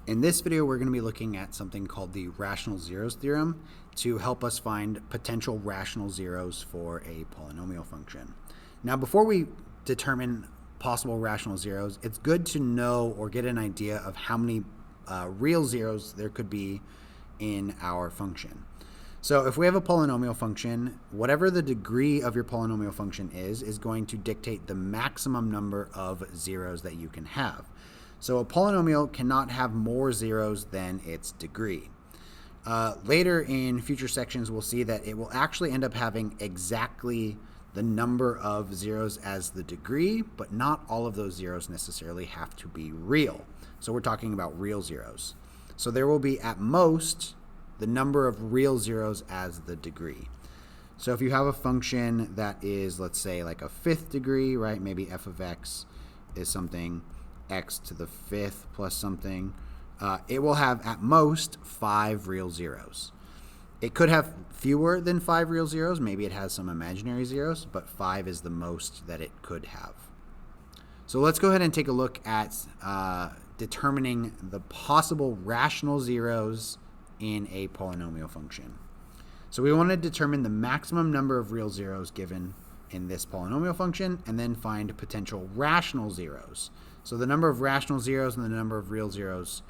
In this video, we're going to be looking at something called the rational zeros theorem to help us find potential rational zeros for a polynomial function. Now, before we determine possible rational zeros, it's good to know or get an idea of how many real zeros there could be in our function. So if we have a polynomial function, whatever the degree of your polynomial function is going to dictate the maximum number of zeros that you can have. So a polynomial cannot have more zeros than its degree. Later in future sections, we'll see that it will actually end up having exactly the number of zeros as the degree, but not all of those zeros necessarily have to be real. So we're talking about real zeros. So there will be at most the number of real zeros as the degree. So if you have a function that is, let's say, like a fifth degree, right? Maybe f of x is something x to the fifth plus something. It will have at most 5 real zeros. It could have fewer than 5 real zeros. Maybe it has some imaginary zeros, but 5 is the most that it could have. So let's go ahead and take a look at determining the possible rational zeros in a polynomial function. So we want to determine the maximum number of real zeros given in this polynomial function and then find potential rational zeros. So the number of rational zeros and the number of real zeros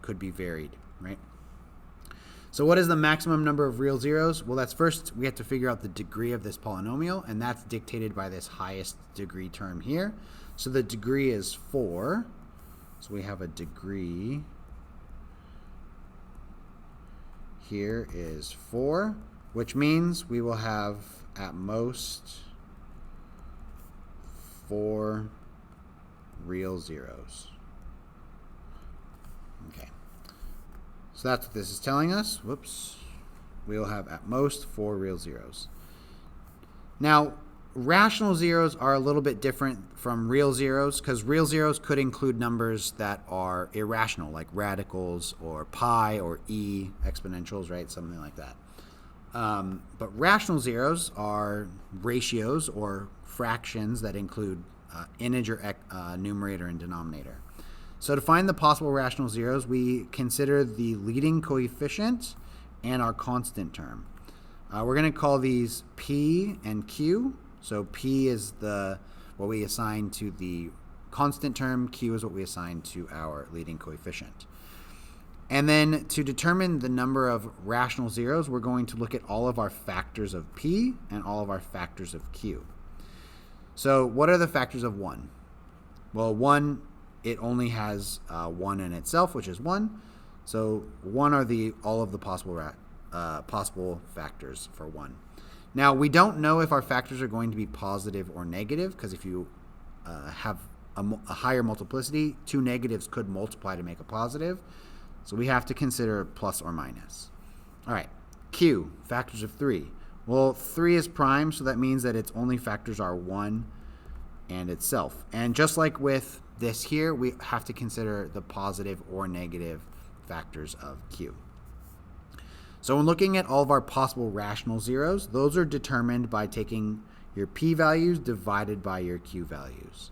could be varied, right? So what is the maximum number of real zeros? Well, that's first we have to figure out the degree of this polynomial, and that's dictated by this highest degree term here. So the degree is 4. So we have a degree here is 4, which means we will have at most 4 real zeros. Okay. So that's what this is telling us. Whoops. We will have at most 4 real zeros. Now, rational zeros are a little bit different from real zeros because real zeros could include numbers that are irrational, like radicals or pi or e exponentials, right? Something like that. But rational zeros are ratios or fractions that include integer numerator and denominator. So to find the possible rational zeros, we consider the leading coefficient and our constant term. We're going to call these P and Q. So P is what we assign to the constant term. Q is what we assign to our leading coefficient. And then to determine the number of rational zeros, we're going to look at all of our factors of P and all of our factors of Q. So what are the factors of 1? Well, 1, it only has 1 in itself, which is 1. So 1 are all of the possible factors for 1. Now, we don't know if our factors are going to be positive or negative, because if you have a higher multiplicity, 2 negatives could multiply to make a positive. So we have to consider plus or minus. All right, Q, factors of 3. Well, 3 is prime, so that means that its only factors are 1 and itself. And just like with this here, we have to consider the positive or negative factors of Q. So when looking at all of our possible rational zeros, those are determined by taking your P values divided by your Q values.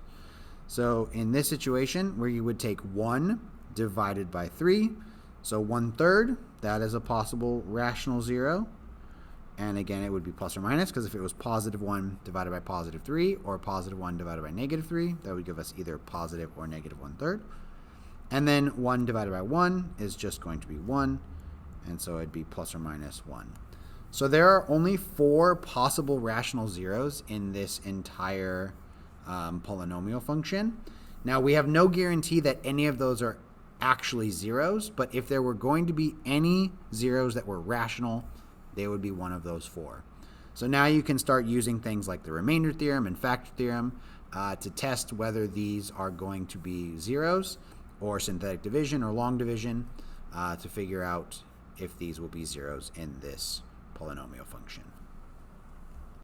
So in this situation, where you would take 1 divided by 3, so 1/3, that is a possible rational zero. And again, it would be plus or minus, because if it was positive 1 divided by positive 3 or positive 1 divided by negative 3, that would give us either positive or negative 1/3. And then 1 divided by 1 is just going to be 1. And so it'd be plus or minus 1. So there are only 4 possible rational zeros in this entire polynomial function. Now, we have no guarantee that any of those are actually zeros, but if there were going to be any zeros that were rational, they would be one of those 4. So now you can start using things like the remainder theorem and factor theorem to test whether these are going to be zeros, or synthetic division or long division to figure out if these will be zeros in this polynomial function.